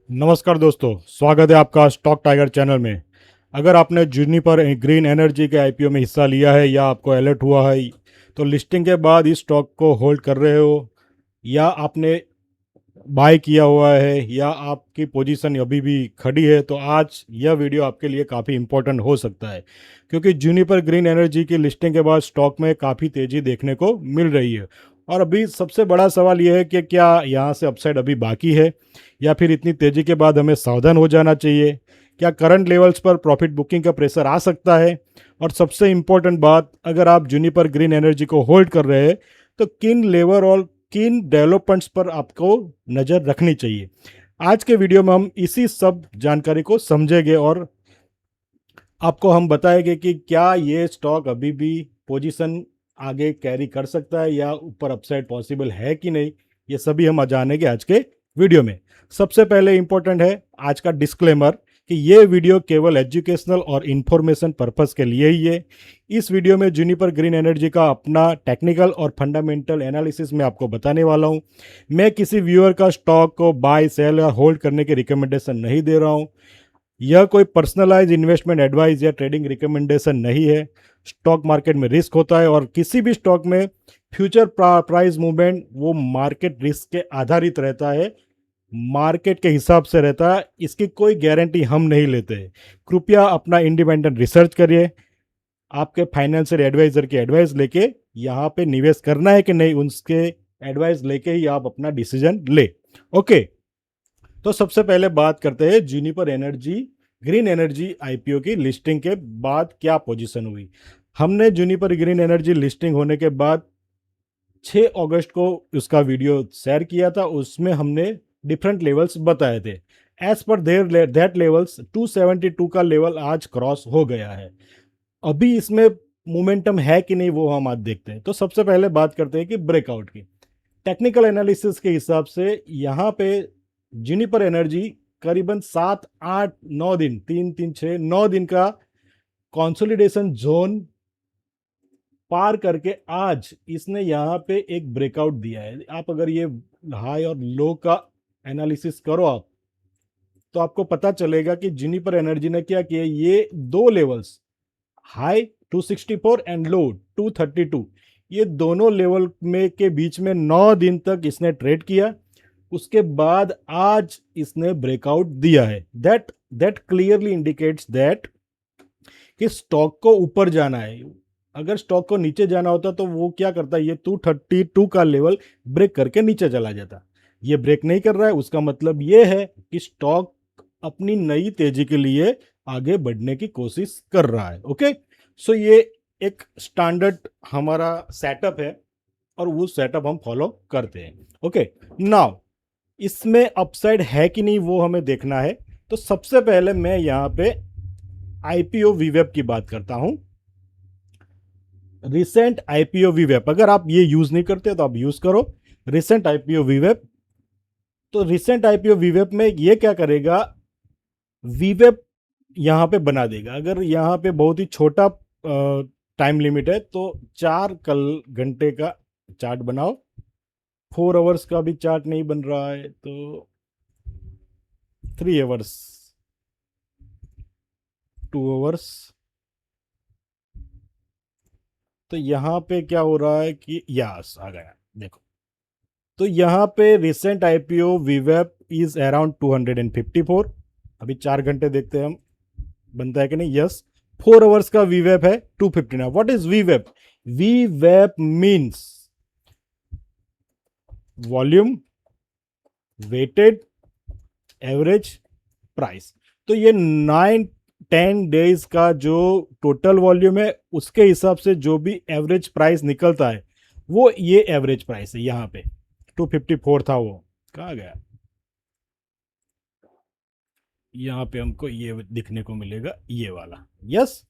नमस्कार दोस्तों, स्वागत है आपका स्टॉक टाइगर चैनल में। अगर आपने जूनिपर ग्रीन एनर्जी के आईपीओ में हिस्सा लिया है या आपको अलर्ट हुआ है, तो लिस्टिंग के बाद इस स्टॉक को होल्ड कर रहे हो या आपने बाय किया हुआ है या आपकी पोजीशन अभी भी खड़ी है, तो आज यह वीडियो आपके लिए काफ़ी इंपॉर्टेंट हो सकता है, क्योंकि जूनिपर ग्रीन एनर्जी की लिस्टिंग के बाद स्टॉक में काफ़ी तेज़ी देखने को मिल रही है। और अभी सबसे बड़ा सवाल यह है कि क्या यहाँ से अपसाइड अभी बाकी है या फिर इतनी तेज़ी के बाद हमें सावधान हो जाना चाहिए। क्या करंट लेवल्स पर प्रॉफिट बुकिंग का प्रेशर आ सकता है। और सबसे इम्पोर्टेंट बात, अगर आप जूनिपर ग्रीन एनर्जी को होल्ड कर रहे हैं तो किन लेवल और किन डेवलपमेंट्स पर आपको नज़र रखनी चाहिए। आज के वीडियो में हम इसी सब जानकारी को समझेंगे और आपको हम बताएंगे कि क्या ये स्टॉक अभी भी पोजीशन आगे कैरी कर सकता है या ऊपर अपसाइड पॉसिबल है कि नहीं। ये सभी हम जानेंगे आज के वीडियो में। सबसे पहले इंपॉर्टेंट है आज का डिस्क्लेमर कि ये वीडियो केवल एजुकेशनल और इन्फॉर्मेशन पर्पस के लिए ही है। इस वीडियो में जूनिपर ग्रीन एनर्जी का अपना टेक्निकल और फंडामेंटल एनालिसिस में आपको बताने वाला हूँ। मैं किसी व्यूअर का स्टॉक को बाय सेल या होल्ड करने की रिकमेंडेशन नहीं दे रहा हूँ। यह कोई पर्सनलाइज इन्वेस्टमेंट एडवाइस या ट्रेडिंग रिकमेंडेशन नहीं है। स्टॉक मार्केट में रिस्क होता है और किसी भी स्टॉक में फ्यूचर प्राइस मूवमेंट वो मार्केट रिस्क के आधारित रहता है, मार्केट के हिसाब से रहता है। इसकी कोई गारंटी हम नहीं लेते। कृपया अपना इंडिपेंडेंट रिसर्च करिए। आपके फाइनेंशियल एडवाइजर की एडवाइस लेके यहाँ पे निवेश करना है कि नहीं, उसके एडवाइस लेके ही आप अपना डिसीजन ले। ओके, तो सबसे पहले बात करते हैं Juniper energy green energy IPO की लिस्टिंग के बाद क्या पोजीशन हुई। हमने जूनिपर ग्रीन एनर्जी लिस्टिंग होने के बाद 6 अगस्त को उसका वीडियो शेयर किया था। उसमें हमने डिफरेंट लेवल्स बताए थे। As per there that levels 272 का लेवल आज क्रॉस हो गया है। अभी इसमें मोमेंटम है कि नहीं वो हम आज देखते हैं। तो सबसे पहले बात करते हैं कि ब्रेकआउट की। टेक्निकल एनालिसिस के हिसाब से यहाँ पे जूनिपर एनर्जी करीबन 7 8 9 दिन, 3 3 6 9 दिन का कंसोलिडेशन जोन पार करके आज इसने यहाँ पे एक ब्रेकआउट दिया है। आप अगर ये हाई और लो का एनालिसिस करो आप, तो आपको पता चलेगा कि जूनिपर एनर्जी ने क्या किया। ये दो लेवल्स, हाई 264 एंड लो 232, ये दोनों लेवल में के बीच में 9 दिन तक इसने ट्रेड किया। उसके बाद आज इसने ब्रेकआउट दिया है। That that clearly indicates that कि स्टॉक को ऊपर जाना है। अगर स्टॉक को नीचे जाना होता तो वो क्या करता है, ये 232 का लेवल ब्रेक करके नीचे चला जाता। ये ब्रेक नहीं कर रहा है, उसका मतलब ये है कि स्टॉक अपनी नई तेजी के लिए आगे बढ़ने की कोशिश कर रहा है। ओके, सो ये एक स्टैंडर्ड हमारा सेटअप है और वो सेटअप हम फॉलो करते हैं। ओके, नाउ इसमें अपसाइड है कि नहीं वो हमें देखना है। तो सबसे पहले मैं यहाँ पे आईपीओ वीवेब की बात करता हूं। रिसेंट आईपीओ वीवेब, अगर आप ये यूज नहीं करते तो आप यूज करो रिसेंट आईपीओ वीवेब। तो रिसेंट आईपीओ वीवेब में ये क्या करेगा, वीवेब यहाँ पे बना देगा। अगर यहाँ पे बहुत ही छोटा टाइम लिमिट है तो 4 घंटे का चार्ट बनाओ। 4 आवर्स का भी चार्ट नहीं बन रहा है तो 3 आवर्स, 2 आवर्स। तो यहाँ पे क्या हो रहा है कि यस आ गया, देखो। तो यहाँ पे रिसेंट आईपीओ वीवेब इज अराउंड 254। अभी 4 घंटे देखते हैं हम, बनता है कि नहीं। यस, 4 आवर्स का वीवेब है 259। What is वीवेब? वीवेब means volume weighted average price. तो ये 9 10 डेज का जो टोटल वॉल्यूम है उसके हिसाब से जो भी एवरेज प्राइस निकलता है वो ये एवरेज प्राइस है। यहाँ पे 254 था, वो कहाँ गया। यहाँ पे हमको ये दिखने को मिलेगा, ये वाला। Yes,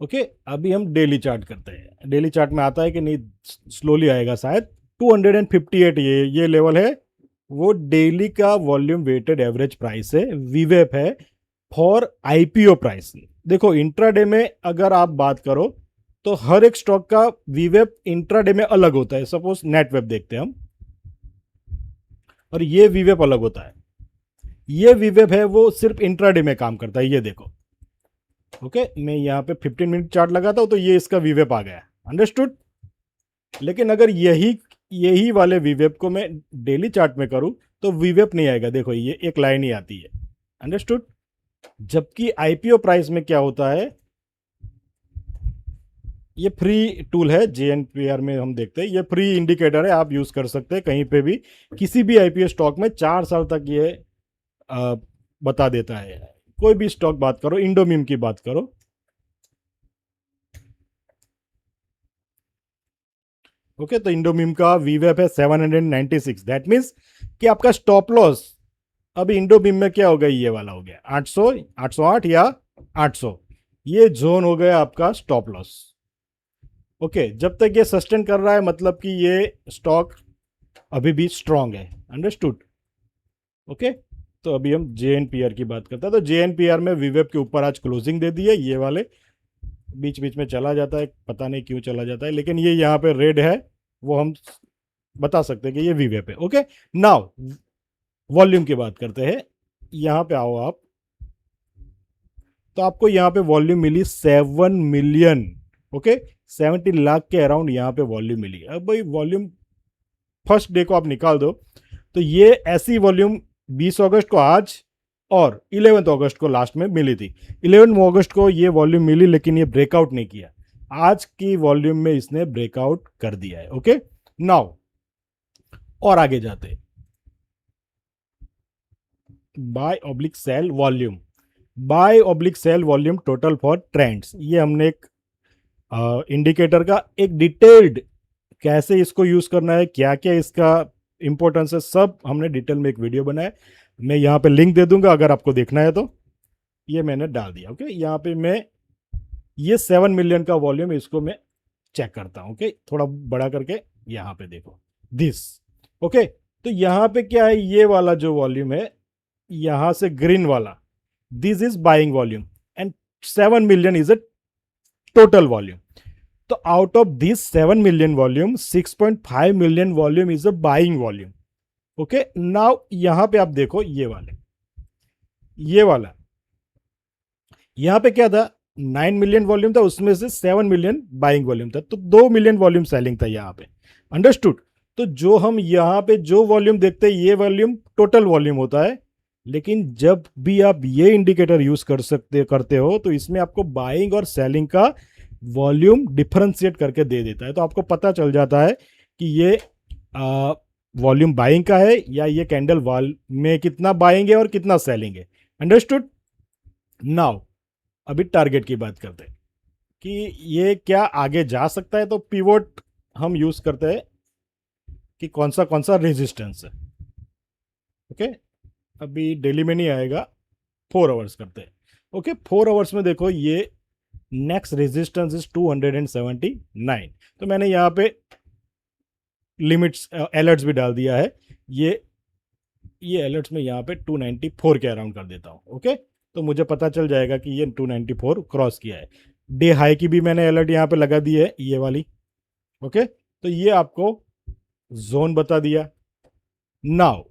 okay. अभी हम डेली चार्ट करते हैं। डेली चार्ट में आता है कि नहीं, स्लोली आएगा शायद। 258 ये लेवल है, वो डेली का वॉल्यूम वेटेड एवरेज प्राइस है, वीवेप है फॉर आईपीओ प्राइस। देखो इंट्राडे में अगर आप बात करो तो हर एक स्टॉक का वीवेप इंट्राडे में अलग होता है। सपोज नेटवेब देखते हैं हम, और ये वीवेप अलग होता है। ये वीवेब है वो सिर्फ इंट्राडे में काम करता है, ये देखो। ओके, मैं यहाँ पे 15 मिनट चार्ट लगाता हूँ तो ये इसका वीवेब आ गया, अंडरस्टूड। लेकिन अगर यही यही वाले वीवेब को मैं डेली चार्ट में करूँ तो वीवेब नहीं आएगा, देखो ये एक लाइन ही आती है, अंडरस्टूड। जबकि आईपीओ प्राइस में क्या होता है, ये फ्री टूल है, जेएनपीआर में हम देखते हैं, ये फ्री इंडिकेटर है, आप यूज कर सकते हैं कहीं पे भी, किसी भी आईपीओ स्टॉक में 4 साल तक ये आ, बता देता है। कोई भी स्टॉक बात करो, इंडोमिम की बात करो, ओके, तो इंडोमिम का वीवेप है 796, दैट मीन्स कि आपका स्टॉप लॉस अभी इंडोमिम में क्या हो गया, ये वाला हो गया 800, 808 या 800, ये जोन हो गया आपका स्टॉप लॉस। ओके, जब तक ये सस्टेन कर रहा है मतलब कि ये स्टॉक अभी भी स्ट्रांग है, अंडरस्टूड। ओके, तो अभी हम जेएनपीआर की बात करते हैं, तो जेएनपीआर में वीवेब के ऊपर आज क्लोजिंग दे दी है, ये वाले बीच बीच में चला जाता है, पता नहीं क्यों चला जाता है, लेकिन ये यहाँ पे रेड है, वो हम बता सकते हैं कि ये वीवेब है। ओके, नाउ वॉल्यूम की बात करते हैं, यहाँ पे आओ आप, तो आपको यहाँ पे वॉल्यूम मिली 7 मिलियन, ओके, 70 लाख के अराउंड यहाँ पे वॉल्यूम मिली। अब भाई वॉल्यूम फर्स्ट डे को आप निकाल दो तो ये ऐसी वॉल्यूम 20 अगस्त को आज और 11 अगस्त को लास्ट में मिली थी। 11 अगस्त को ये वॉल्यूम मिली लेकिन ये ब्रेकआउट नहीं किया, आज की वॉल्यूम में इसने ब्रेकआउट कर दिया है। ओके, नाउ और आगे जाते, by oblique sell volume, by oblique sell volume total for trends, ये हमने एक इंडिकेटर का एक डिटेल्ड कैसे इसको यूज करना है, क्या क्या इसका इंपॉर्टेंस है, सब हमने डिटेल में एक वीडियो बनाया, मैं यहाँ पे लिंक दे दूंगा अगर आपको देखना है तो, ये मैंने डाल दिया। ओके, यहाँ पे मैं ये 7 मिलियन का वॉल्यूम इसको मैं चेक करता हूँ। ओके, थोड़ा बड़ा करके यहाँ पे देखो दिस। ओके, तो यहाँ पे क्या है, ये वाला जो वॉल्यूम है यहाँ से ग्रीन वाला, this is buying volume and 7 million is a total volume. तो out of this 7 million volume 6.5 million volume is a buying volume. Okay, now यहां पे आप देखो ये वाला यहां पे क्या था, 9 मिलियन वॉल्यूम था, उसमें से 7 मिलियन बाइंग वॉल्यूम था, तो 2 मिलियन वॉल्यूम सेलिंग था यहां पे, अंडरस्टूड। तो जो हम यहां पे जो वॉल्यूम देखते हैं ये वॉल्यूम टोटल वॉल्यूम होता है, लेकिन जब भी आप ये इंडिकेटर यूज करते हो तो इसमें आपको बाइंग और सेलिंग का वॉल्यूम डिफरेंशिएट करके दे देता है, तो आपको पता चल जाता है कि ये वॉल्यूम बाइंग का है या ये कैंडल वॉल में कितना बाइंग है और कितना सेलिंग है, अंडरस्टूड। नाउ अभी टारगेट की बात करते हैं कि ये क्या आगे जा सकता है, तो पिवोट हम यूज करते हैं कि कौन सा रेजिस्टेंस है। ओके, अभी डेली में नहीं आएगा, 4 आवर्स करते हैं। ओके, 4 आवर्स में देखो ये नेक्स्ट रेजिस्टेंस इज 279, तो मैंने यहाँ पे लिमिट्स अलर्ट्स भी डाल दिया है, ये अलर्ट्स में यहाँ पे 294 के अराउंड कर देता हूँ। ओके, तो मुझे पता चल जाएगा कि ये 294 क्रॉस किया है। डे हाई की भी मैंने अलर्ट यहाँ पे लगा दी है, ये वाली। ओके, तो ये आपको जोन बता दिया। नाउ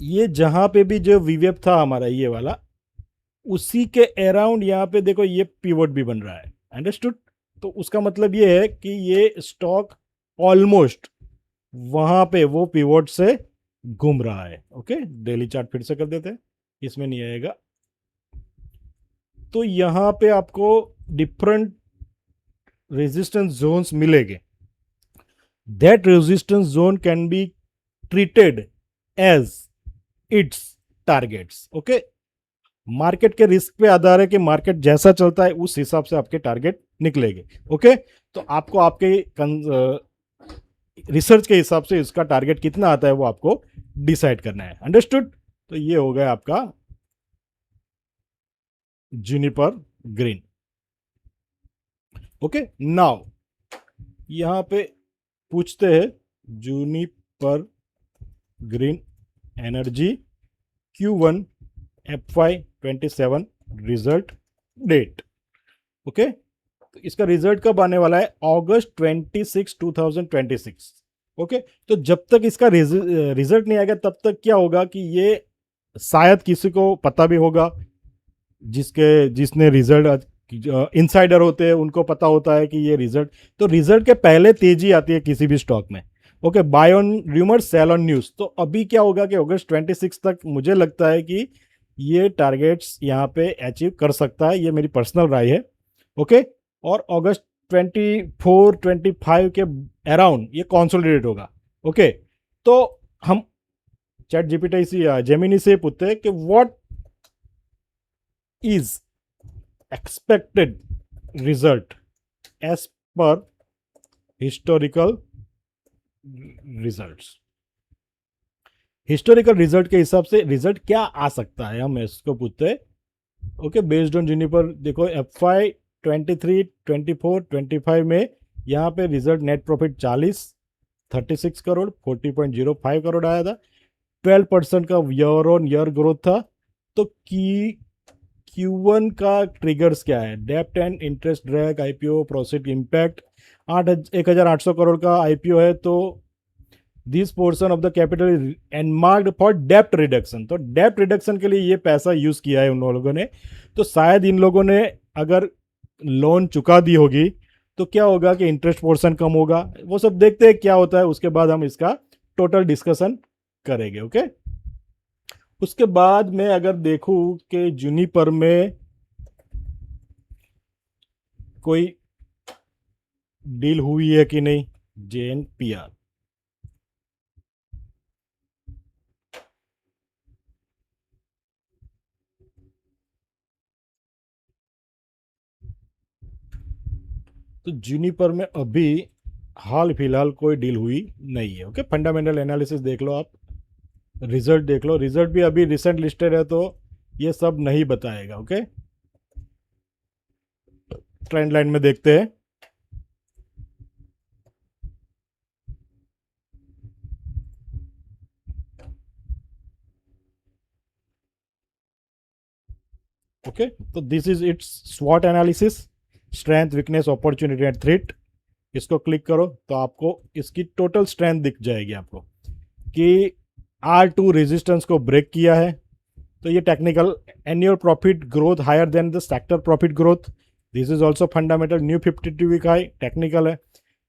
ये जहां पे भी जो वीवेप था हमारा ये वाला, उसी के अराउंड यहाँ पे देखो ये पिवोट भी बन रहा है, अंडरस्टूड। तो उसका मतलब ये है कि ये स्टॉक ऑलमोस्ट वहां पे वो पिवोट से घूम रहा है। ओके, डेली चार्ट फिर से कर देते हैं, इसमें नहीं आएगा। तो यहां पे आपको डिफरेंट रेजिस्टेंस जोन्स मिलेंगे, that resistance zone can be treated as its targets. Okay, market के रिस्क पे आधार है कि मार्केट जैसा चलता है उस हिसाब से आपके टारगेट निकलेंगे। ओके, तो आपको आपके रिसर्च के हिसाब से इसका टारगेट कितना आता है वो आपको डिसाइड करना है, अंडरस्टूड। तो ये हो गया आपका जूनिपर ग्रीन। ओके, नाउ यहां पे पूछते हैं juniper green energy Q1 FY27 result date. Okay, तो इसका रिजल्ट कब आने वाला है, अगस्त 26, 2026। ओके, तो जब तक इसका रिजल्ट नहीं आएगा तब तक क्या होगा कि ये शायद किसी को पता भी होगा, जिसने रिजल्ट, इनसाइडर होते हैं उनको पता होता है कि ये रिजल्ट, तो रिजल्ट के पहले तेजी आती है किसी भी स्टॉक में। Okay, buy on rumour sell on news. तो अभी क्या होगा कि अगस्त 26 तक मुझे लगता है कि ये टारगेट्स यहाँ पे अचीव कर सकता है, ये मेरी पर्सनल राय है। ओके, और अगस्त 24-25 के अराउंड ये कॉन्सोलिडेट होगा। ओके, तो हम चैट जीपीटी से या जेमिनी से पूछते हैं कि what is expected result as per historical results. Historical result के हिसाब से रिजल्ट क्या आ सकता है, हम इसको पूछते हैं। ओके, बेस्ड ऑन जूनिपर देखो FY 23, 24, 25 में यहाँ पे result net profit 36 crore 40.05 crore आया था। 12% का ईयर ऑन ईयर ग्रोथ था। तो की Q1 का ट्रिगर्स क्या है? डेप्ट and interest drag, IPO proceeds impact. 1800 crore का आईपीओ है, तो this portion of the capital is earmarked for डेप्ट रिडक्शन। तो डेप्ट रिडक्शन के लिए ये पैसा यूज किया है उन लोगों ने। तो शायद इन लोगों ने अगर लोन चुका दी होगी तो क्या होगा कि इंटरेस्ट पोर्शन कम होगा। वो सब देखते हैं क्या होता है, उसके बाद हम इसका टोटल डिस्कशन करेंगे। ओके, उसके बाद मैं अगर देखूं कि जूनिपर में कोई डील हुई है कि नहीं, JNPR। तो जूनिपर में अभी हाल फिलहाल कोई डील हुई नहीं है। ओके, फंडामेंटल एनालिसिस देख लो आप, रिजल्ट देख लो, रिजल्ट भी अभी रिसेंट लिस्टेड है तो ये सब नहीं बताएगा। ओके, ट्रेंड लाइन में देखते हैं। ओके, तो दिस इज इट्स स्वॉट analysis, strength weakness opportunity and threat. इसको क्लिक करो तो आपको इसकी टोटल स्ट्रेंथ दिख जाएगी आपको कि R2 रेजिस्टेंस को ब्रेक किया है। तो ये technical, annual profit growth higher than the sector profit growth, this is also fundamental, new 52 week high, technical है।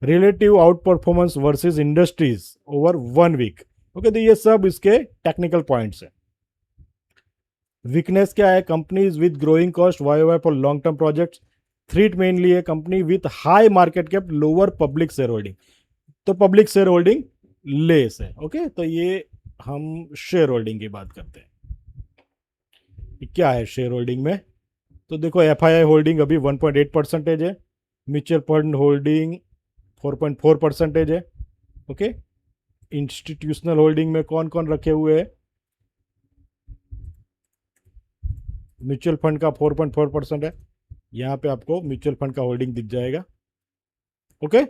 Relative outperformance versus industries over 1 week. Okay, तो ये सब इसके टेक्निकल पॉइंट्स है। वीकनेस क्या है? Companies with growing cost Y for long term projects. Threat mainly है company with high market cap lower public shareholding. तो public shareholding less है। ओके, तो ये हम शेयर होल्डिंग की बात करते हैं। क्या है शेयर होल्डिंग में? तो देखो FII होल्डिंग अभी 1.8% है, म्यूचुअल फंड होल्डिंग 4.4% है। ओके, इंस्टीट्यूशनल होल्डिंग में कौन कौन रखे हुए हैं? म्यूचुअल फंड का 4.4% है, यहाँ पे आपको म्यूचुअल फंड का होल्डिंग दिख जाएगा। ओके,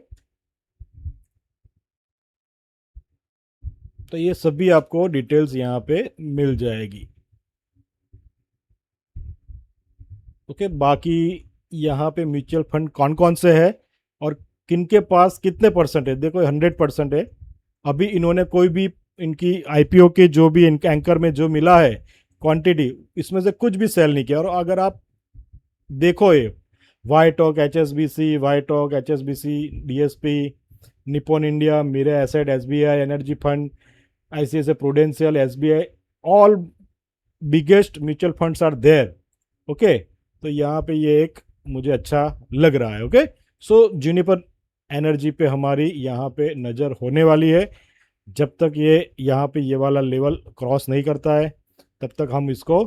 तो ये सभी आपको डिटेल्स यहाँ पे मिल जाएगी। ओके, बाकी यहाँ पे म्यूचुअल फंड कौन कौन से है और किन के पास कितने परसेंट है, देखो 100% है। अभी इन्होंने कोई भी इनकी IPO के जो भी इनके एंकर में जो मिला है क्वांटिटी, इसमें से कुछ भी सेल नहीं किया। और अगर आप देखो ये WhiteOak, HSBC, WhiteOak, HSBC, DSP, Nippon India, Mirae asset, SBI energy fund, ICICI prudential, SBI, all biggest mutual funds are there. Okay, तो यहाँ पे ये एक मुझे अच्छा लग रहा है। ओके, सो जूनिपर एनर्जी पे हमारी यहाँ पे नज़र होने वाली है। जब तक ये यहाँ पे ये वाला लेवल क्रॉस नहीं करता है तब तक हम इसको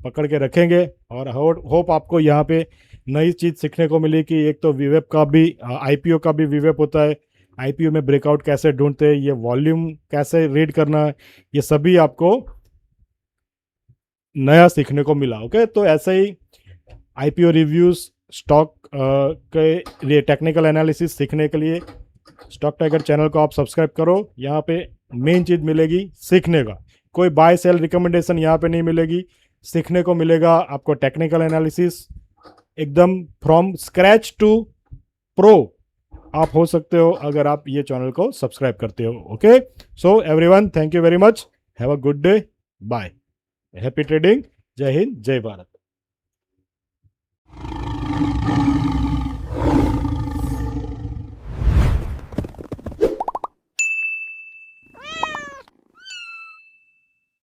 पकड़ के रखेंगे। और होप आपको यहाँ पे नई चीज़ सीखने को मिली कि एक तो वीवेप का भी, IPO का भी वीवेप होता है, IPO में ब्रेकआउट कैसे ढूंढते हैं, ये वॉल्यूम कैसे रीड करना है, ये सभी आपको नया सीखने को मिला। ओके, तो ऐसे ही IPO रिव्यूज, स्टॉक के लिए टेक्निकल एनालिसिस सीखने के लिए स्टॉक टाइगर चैनल को आप सब्सक्राइब करो। यहाँ पे मेन चीज़ मिलेगी सीखने का, कोई बाय सेल रिकमेंडेशन यहाँ पे नहीं मिलेगी। सीखने को मिलेगा आपको टेक्निकल एनालिसिस एकदम फ्रॉम स्क्रैच टू प्रो आप हो सकते हो अगर आप ये चैनल को सब्सक्राइब करते हो। Okay, so everyone, thank you very much, have a good day, bye. Happy trading. जय हिंद, जय भारत।